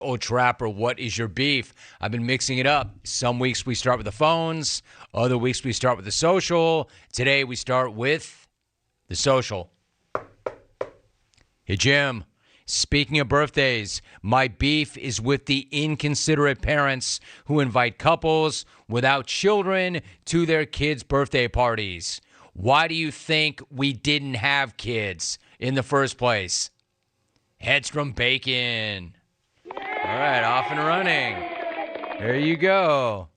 Oh, Trapper, what is your beef? I've been mixing it up. Some weeks we start with the phones. Other weeks we start with the social. Today we start with the social. Hey, Jim. Speaking of birthdays, my beef is with the inconsiderate parents who invite couples without children to their kids' birthday parties. Why do you think we didn't have kids in the first place? Hedstrom Bacon. All right, off and running. There you go.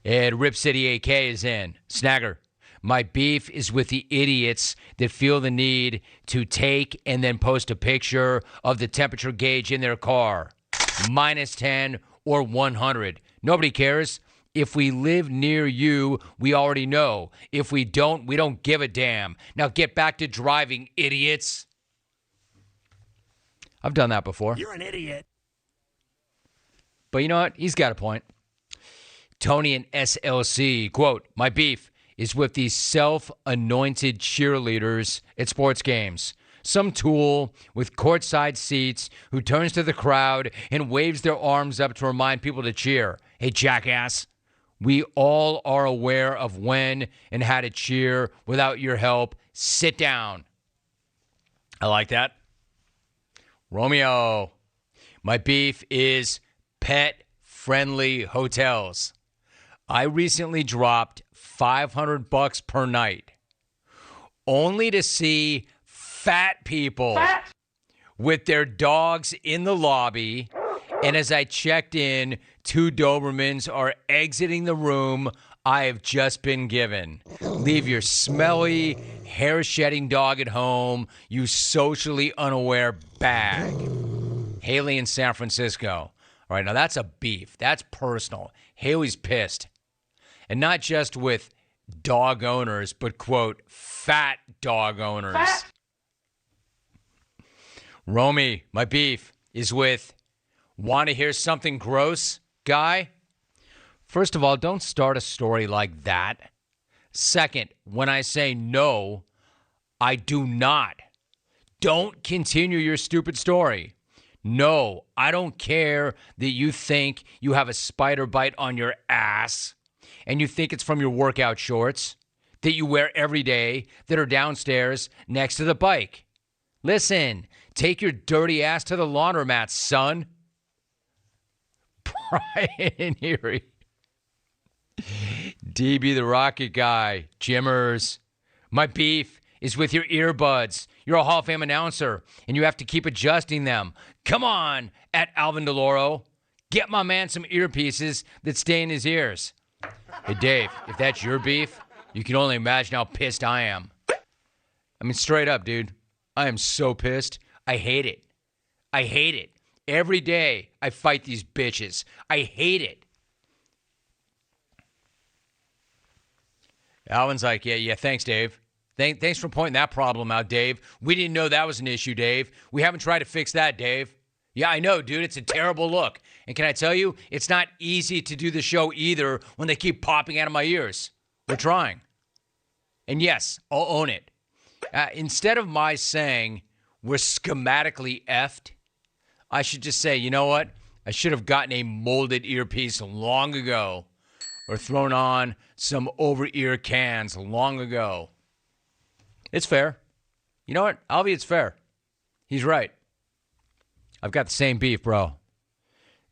And RipcityAK is in. Snagger. My beef is with the idiots that feel the need to take and then post a picture of the temperature gauge in their car. -10 or 100. Nobody cares. If we live near you, we already know. If we don't, we don't give a damn. Now get back to driving, idiots. I've done that before. You're an idiot. But you know what? He's got a point. Tony and SLC, quote, my beef is with these self-anointed cheerleaders at sports games. Some tool with courtside seats who turns to the crowd and waves their arms up to remind people to cheer. Hey, jackass, we all are aware of when and how to cheer without your help. Sit down. I like that. Romeo, my beef is pet-friendly hotels. I recently dropped $500 per night, only to see fat people with their dogs in the lobby. And as I checked in, 2 Dobermans are exiting the room I have just been given. Leave your smelly, hair-shedding dog at home, you socially unaware bag. Haley in San Francisco. All right, now that's a beef. That's personal. Haley's pissed. And not just with dog owners, but, quote, fat dog owners. Fat. Romy, my beef is with, want to hear something gross, guy? First of all, don't start a story like that. Second, when I say no, I do not. Don't continue your stupid story. No, I don't care that you think you have a spider bite on your ass and you think it's from your workout shorts that you wear every day that are downstairs next to the bike. Listen, take your dirty ass to the laundromat, son. Brian in Erie. DB the Rocket Guy. Jimmers. My beef is with your earbuds. You're a Hall of Fame announcer, and you have to keep adjusting them. Come on, at Alvin DeLauro. Get my man some earpieces that stay in his ears. Hey, Dave, if that's your beef, you can only imagine how pissed I am. I mean, straight up, dude. I am so pissed. I hate it. I hate it. Every day I fight these bitches. I hate it. Alvin's like, yeah, thanks, Dave. Thanks for pointing that problem out, Dave. We didn't know that was an issue, Dave. We haven't tried to fix that, Dave. Yeah, I know, dude. It's a terrible look. And can I tell you, it's not easy to do the show either when they keep popping out of my ears. We're trying. And yes, I'll own it. Instead of my saying we're schematically effed, I should just say, you know what? I should have gotten a molded earpiece long ago or thrown on some over-ear cans long ago. It's fair. You know what? Alvy, it's fair. He's right. I've got the same beef, bro.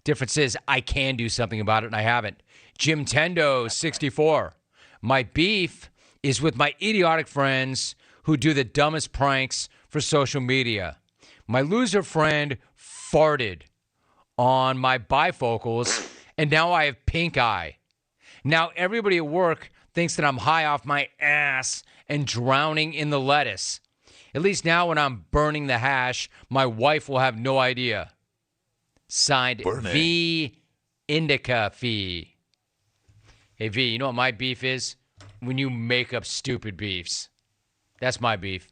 Difference is I can do something about it, and I haven't. Jim Tendo, 64. My beef is with my idiotic friends who do the dumbest pranks for social media. My loser friend farted on my bifocals, and now I have pink eye. Now everybody at work thinks that I'm high off my ass and drowning in the lettuce. At least now when I'm burning the hash, my wife will have no idea. Signed, Bernie. V. Indica Fee. Hey, V, you know what my beef is? When you make up stupid beefs. That's my beef.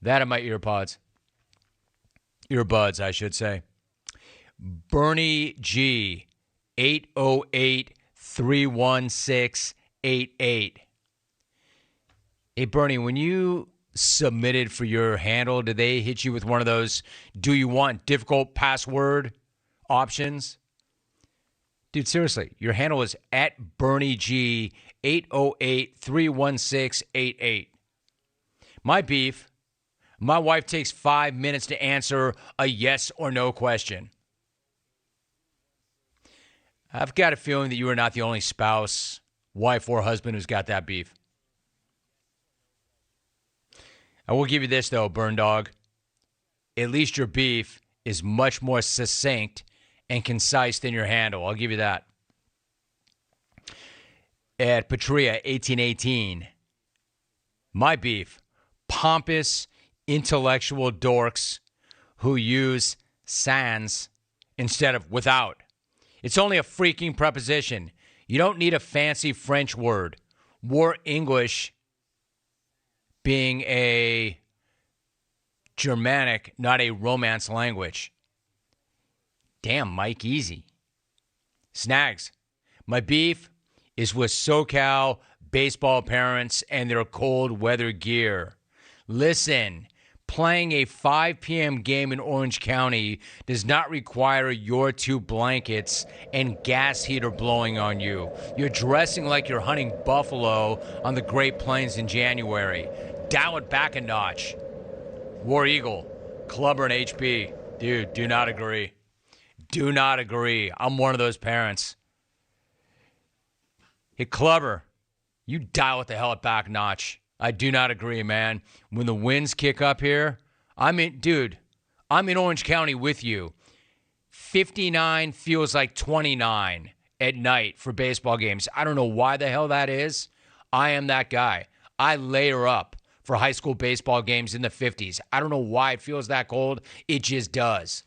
That and my earpods. Earbuds, I should say. BernieG, 808-316-88. Hey, Bernie, when you submitted for your handle? Did they hit you with one of those, do you want difficult password options? Dude, seriously, your handle is at BernieG 808-316-88. My beef, my wife takes 5 minutes to answer a yes or no question. I've got a feeling that you are not the only spouse, wife, or husband who's got that beef. I will give you this, though, Burn Dog. At least your beef is much more succinct and concise than your handle. I'll give you that. At Batria 1818, my beef, pompous, intellectual dorks who use sans instead of without. It's only a freaking preposition. You don't need a fancy French word. War English being a Germanic, not a Romance language. Damn, Mike, easy. Snags. My beef is with SoCal baseball parents and their cold weather gear. Listen, playing a 5 p.m. game in Orange County does not require your 2 blankets and gas heater blowing on you. You're dressing like you're hunting buffalo on the Great Plains in January. Dial it back a notch. War Eagle, Clubber and HB. Dude, do not agree. Do not agree. I'm one of those parents. Hey, Clubber, you dial it the hell back notch. I do not agree, man. When the winds kick up here, I'm in Orange County with you. 59 feels like 29 at night for baseball games. I don't know why the hell that is. I am that guy. I layer up for high school baseball games in the 50s. I don't know why it feels that cold. It just does.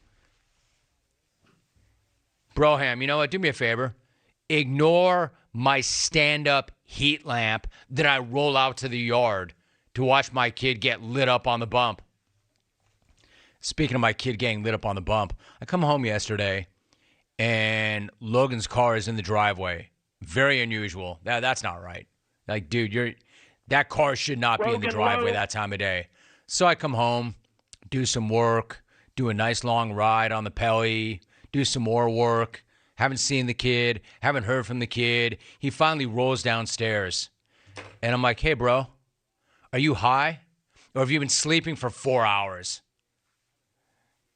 Broham, you know what? Do me a favor. Ignore my stand-up heat lamp that I roll out to the yard to watch my kid get lit up on the bump. Speaking of my kid getting lit up on the bump, I come home yesterday and Logan's car is in the driveway. Very unusual. That's not right. Like, dude, that car should not be in the driveway that time of day. So I come home, do some work, do a nice long ride on the Pelly, do some more work. Haven't seen the kid, haven't heard from the kid. He finally rolls downstairs. And I'm like, hey, bro, are you high? Or have you been sleeping for 4 hours?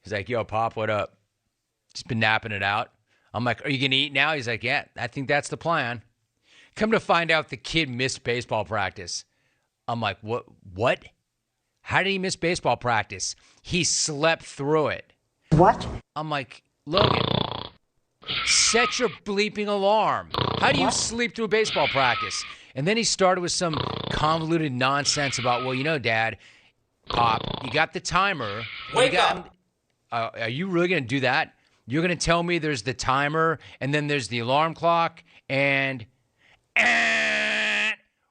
He's like, yo, Pop, what up? Just been napping it out. I'm like, are you going to eat now? He's like, yeah, I think that's the plan. Come to find out the kid missed baseball practice. I'm like, what? How did he miss baseball practice? He slept through it. What? I'm like, Logan, set your bleeping alarm. How do you sleep through baseball practice? And then he started with some convoluted nonsense about, well, you know, Dad, Pop, you got the timer. Wake up. Are you really going to do that? You're going to tell me there's the timer, and then there's the alarm clock, and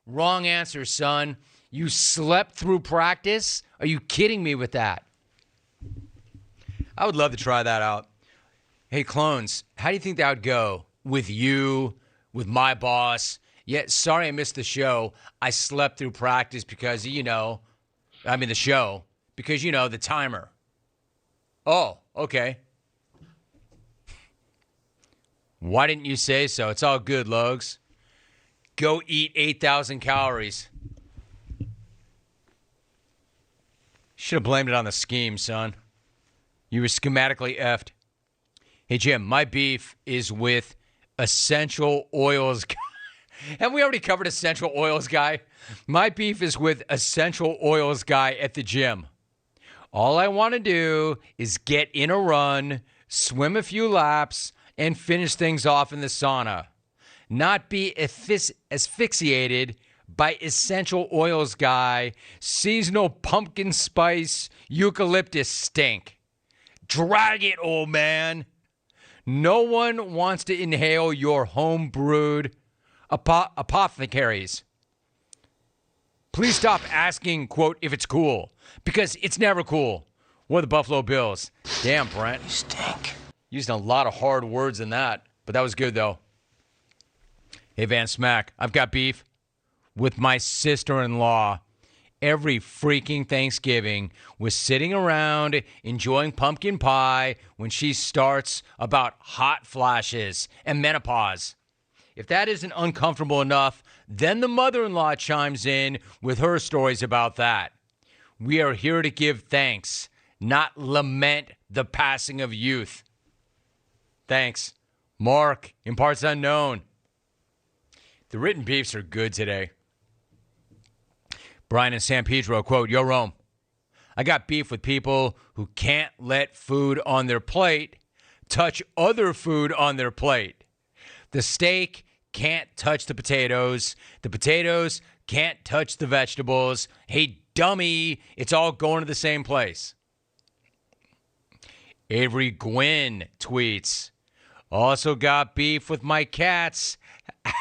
wrong answer, son. You slept through practice? Are you kidding me with that? I would love to try that out. Hey, clones, how do you think that would go with you, with my boss? Yeah, sorry I missed the show. I slept through practice because, the show, because, the timer. Oh, okay. Why didn't you say so? It's all good, Logs. Go eat 8,000 calories. Should have blamed it on the scheme, son. You were schematically effed. Hey, Jim, my beef is with Essential Oils guy. And we already covered Essential Oils guy. My beef is with Essential Oils guy at the gym. All I want to do is get in a run, swim a few laps, and finish things off in the sauna. Not be asphyxiated by Essential Oils guy, seasonal pumpkin spice, eucalyptus stink. Drag it, old man. No one wants to inhale your home-brewed apothecaries. Please stop asking, quote, if it's cool, because it's never cool. Or the Buffalo Bills. Damn, Brent. You stink. Using a lot of hard words in that, but that was good, though. Hey, Van Smack, I've got beef with my sister-in-law every freaking Thanksgiving was sitting around enjoying pumpkin pie when she starts about hot flashes and menopause. If that isn't uncomfortable enough, then the mother-in-law chimes in with her stories about that. We are here to give thanks, not lament the passing of youth. Thanks. Mark, in parts unknown. The written beefs are good today. Brian in San Pedro, quote, Yo, Rome, I got beef with people who can't let food on their plate touch other food on their plate. The steak can't touch the potatoes. The potatoes can't touch the vegetables. Hey, dummy, it's all going to the same place. Avery Gwynn tweets, also got beef with my cats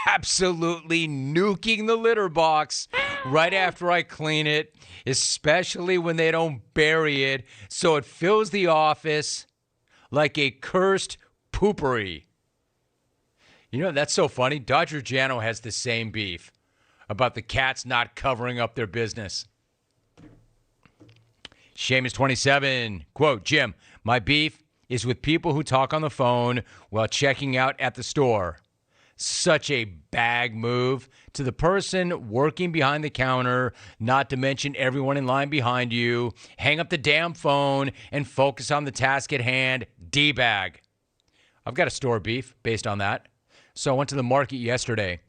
absolutely nuking the litter box right after I clean it, especially when they don't bury it, so it fills the office like a cursed poopery. You know, that's so funny. Dodger Jano has the same beef about the cats not covering up their business. Seamus 27, quote, Jim, my beef is with people who talk on the phone while checking out at the store. Such a bag move to the person working behind the counter, not to mention everyone in line behind you. Hang up the damn phone and focus on the task at hand. D-bag. I've got a store beef based on that. So I went to the market yesterday,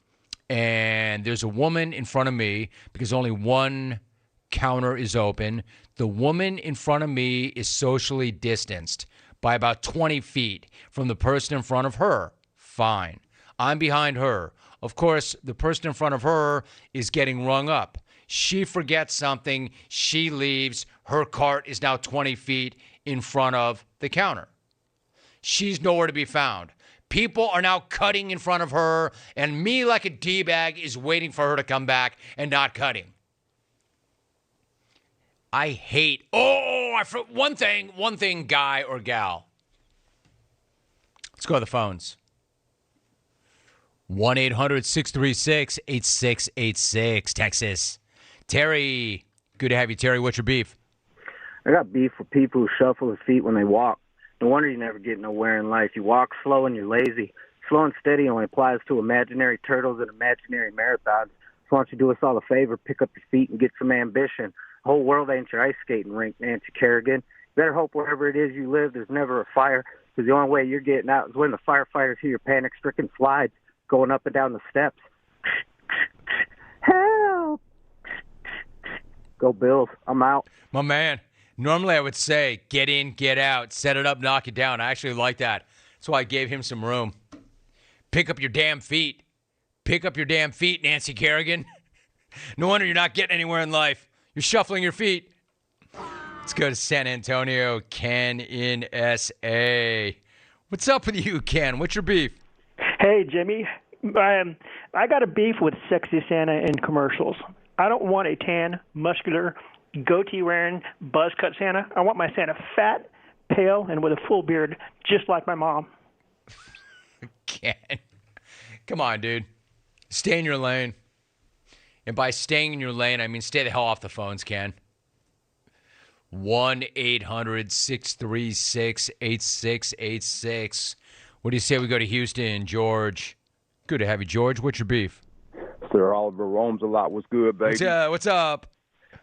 and there's a woman in front of me because only one counter is open. The woman in front of me is socially distanced by about 20 feet from the person in front of her. Fine. I'm behind her. Of course, the person in front of her is getting rung up. She forgets something. She leaves. Her cart is now 20 feet in front of the counter. She's nowhere to be found. People are now cutting in front of her, and me, like a D-bag, is waiting for her to come back and not cutting. I hate, one thing, guy or gal. Let's go to the phones. 1-800-636-8686, Texas. Terry, good to have you, Terry. What's your beef? I got beef with people who shuffle their feet when they walk. No wonder you never get nowhere in life. You walk slow and you're lazy. Slow and steady only applies to imaginary turtles and imaginary marathons. So why don't you do us all a favor, pick up your feet and get some ambition. The whole world ain't your ice skating rink, Nancy Kerrigan. You better hope wherever it is you live, there's never a fire, because the only way you're getting out is when the firefighters hear your panic-stricken slides going up and down the steps. Help! Go Bills. I'm out. My man. Normally I would say, get in, get out, set it up, knock it down. I actually like that. That's why I gave him some room. Pick up your damn feet. Pick up your damn feet, Nancy Kerrigan. No wonder you're not getting anywhere in life. You're shuffling your feet. Let's go to San Antonio. Ken in SA. What's up with you, Ken? What's your beef? Hey, Jimmy. I got a beef with Sexy Santa in commercials. I don't want a tan, muscular, goatee-wearing, buzz-cut Santa. I want my Santa fat, pale, and with a full beard, just like my mom. Ken. Come on, dude. Stay in your lane. And by staying in your lane, I mean stay the hell off the phones, Ken. 1-800-636-8686. What do you say we go to Houston, George? Good to have you, George. What's your beef? Sir Oliver roams a lot. What's good, baby? What's up?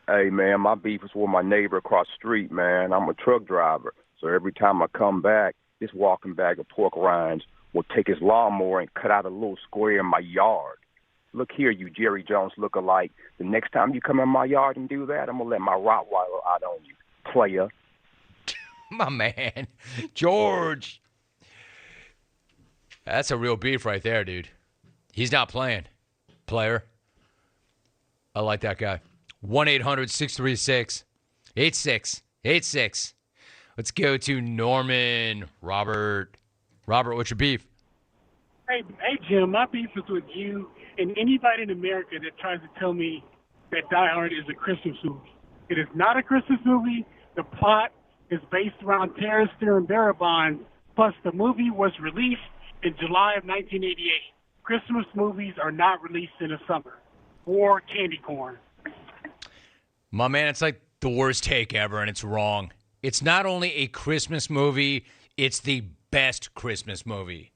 Hey, man, my beef is with my neighbor across the street, man. I'm a truck driver, so every time I come back, this walking bag of pork rinds will take his lawnmower and cut out a little square in my yard. Look here, you Jerry Jones look-alike. The next time you come in my yard and do that, I'm going to let my Rottweiler out on you, player. My man, George. That's a real beef right there, dude. He's not playing, player. I like that guy. 1-800-636-8686. Let's go to Norman. Robert, what's your beef? Hey, Jim, my beef is with you and anybody in America that tries to tell me that Die Hard is a Christmas movie. It is not a Christmas movie. The plot is based around terrorists and bearer bonds. Plus, the movie was released in July of 1988. Christmas movies are not released in the summer or candy corn. My man, it's like the worst take ever, and it's wrong. It's not only a Christmas movie, it's the best Christmas movie.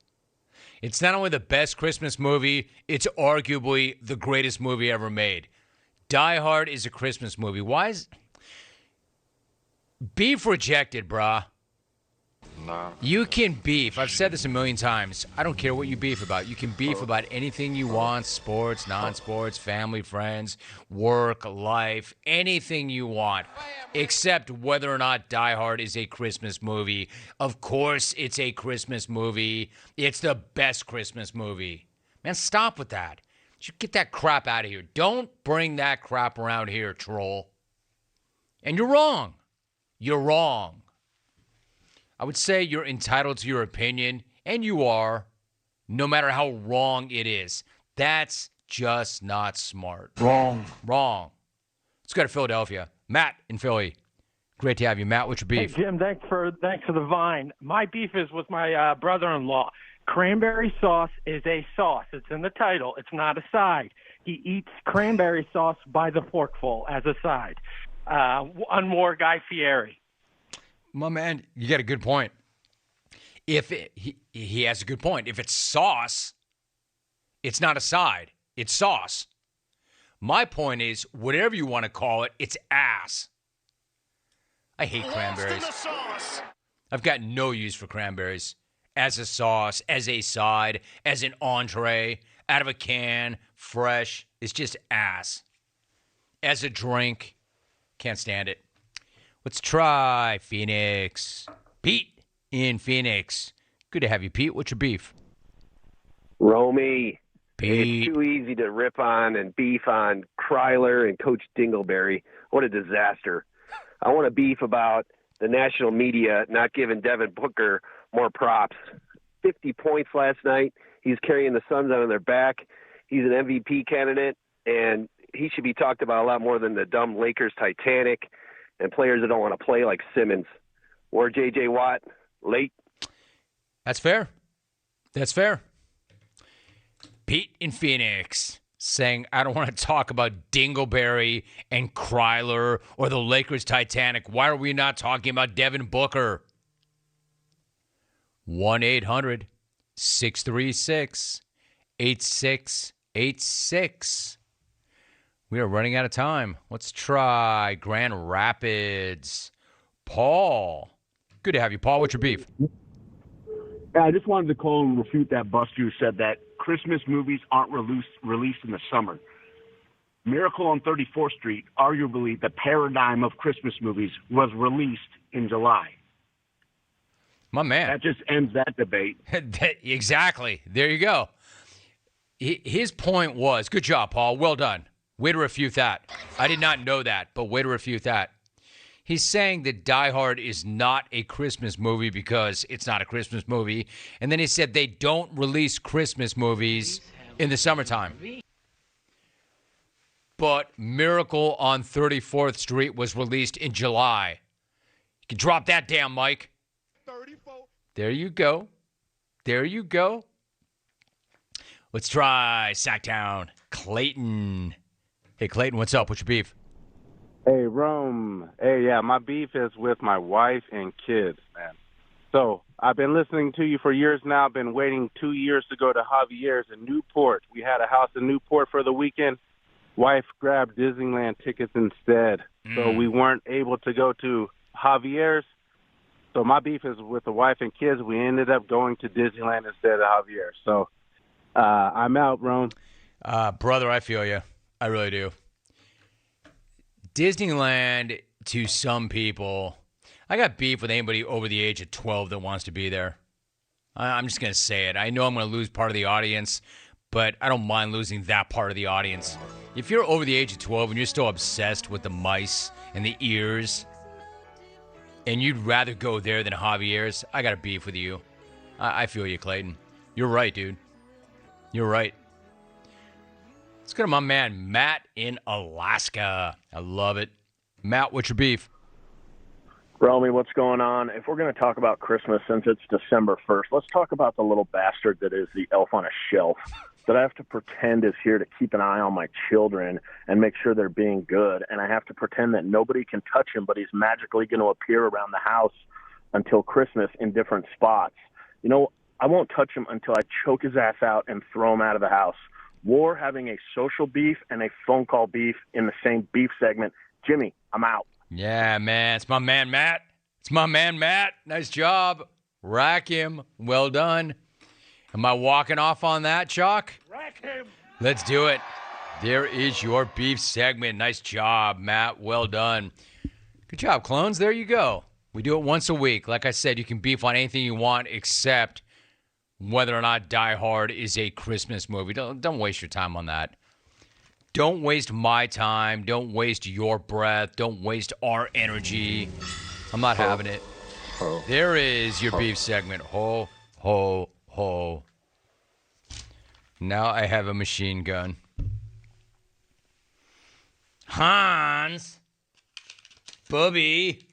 It's not only the best Christmas movie, it's arguably the greatest movie ever made. Die Hard is a Christmas movie. Why is... Beef rejected, brah. Nah. You can beef. I've said this a million times. I don't care what you beef about. You can beef about anything you want, sports, non-sports, family, friends, work, life, anything you want, except whether or not Die Hard is a Christmas movie. Of course it's a Christmas movie. It's the best Christmas movie. Man, stop with that. You get that crap out of here. Don't bring that crap around here, troll. And you're wrong. You're wrong. I would say you're entitled to your opinion, and you are, no matter how wrong it is. That's just not smart. Wrong. Let's go to Philadelphia. Matt in Philly. Great to have you, Matt. What's your beef? Hey, Jim, thanks for the vine. My beef is with my brother-in-law. Cranberry sauce is a sauce. It's in the title. It's not a side. He eats cranberry sauce by the forkful as a side. One more Guy Fieri. My man, you got a good point. He has a good point. If it's sauce, it's not a side. It's sauce. My point is, whatever you want to call it, it's ass. I hate cranberries. I've got no use for cranberries. As a sauce, as a side, as an entree, out of a can, fresh. It's just ass. As a drink, can't stand it. Let's try Phoenix. Pete in Phoenix. Good to have you, Pete. What's your beef? Romy. Pete. It's too easy to rip on and beef on Kryler and Coach Dingleberry. What a disaster. I want to beef about the national media not giving Devin Booker more props. 50 points last night. He's carrying the Suns on their back. He's an MVP candidate, and he should be talked about a lot more than the dumb Lakers Titanic and players that don't want to play like Simmons or J.J. Watt late. That's fair. That's fair. Pete in Phoenix saying, I don't want to talk about Dingleberry and Kryler or the Lakers Titanic. Why are we not talking about Devin Booker? 1-800-636-8686. We are running out of time. Let's try Grand Rapids. Paul. Good to have you, Paul. What's your beef? Yeah, I just wanted to call and refute that buster who said that Christmas movies aren't released in the summer. Miracle on 34th Street, arguably the paradigm of Christmas movies, was released in July. My man. That just ends that debate. Exactly. There you go. His point was, good job, Paul. Well done. Way to refute that. I did not know that, but way to refute that. He's saying that Die Hard is not a Christmas movie because it's not a Christmas movie. And then he said they don't release Christmas movies in the summertime. But Miracle on 34th Street was released in July. You can drop that down, Mike. 34. There you go. There you go. Let's try Sac-town. Clayton. Hey, Clayton, what's up? What's your beef? Hey, Rome. Hey, yeah, my beef is with my wife and kids, man. So I've been listening to you for years now. I've been waiting 2 years to go to Javiers in Newport. We had a house in Newport for the weekend. Wife grabbed Disneyland tickets instead. So we weren't able to go to Javiers. So my beef is with the wife and kids. We ended up going to Disneyland instead of Javiers. So I'm out, Rome. Brother, I feel you. I really do. Disneyland, to some people, I got beef with anybody over the age of 12 that wants to be there. I'm just going to say it. I know I'm going to lose part of the audience, but I don't mind losing that part of the audience. If you're over the age of 12 and you're still obsessed with the mice and the ears, and you'd rather go there than Javier's, I got a beef with you. I feel you, Clayton. You're right, dude. You're right. Let's go to my man, Matt in Alaska. I love it. Matt, what's your beef? Romy, what's going on? If we're going to talk about Christmas, since it's December 1st, let's talk about the little bastard that is the elf on a shelf. that I have to pretend is here to keep an eye on my children and make sure they're being good. And I have to pretend that nobody can touch him, but he's magically going to appear around the house until Christmas in different spots. You know, I won't touch him until I choke his ass out and throw him out of the house. War having a social beef and a phone call beef in the same beef segment. Jimmy, I'm out. Yeah, man. It's my man, Matt. It's my man, Matt. Nice job. Rack him. Well done. Am I walking off on that, Chalk? Rack him. Let's do it. There is your beef segment. Nice job, Matt. Well done. Good job, clones. There you go. We do it once a week. Like I said, you can beef on anything you want except whether or not Die Hard is a Christmas movie. Don't waste your time on that. Don't waste my time. Don't waste your breath. Don't waste our energy. I'm not having it. There is your beef segment. Ho, ho, ho. Now I have a machine gun. Hans. Bubby.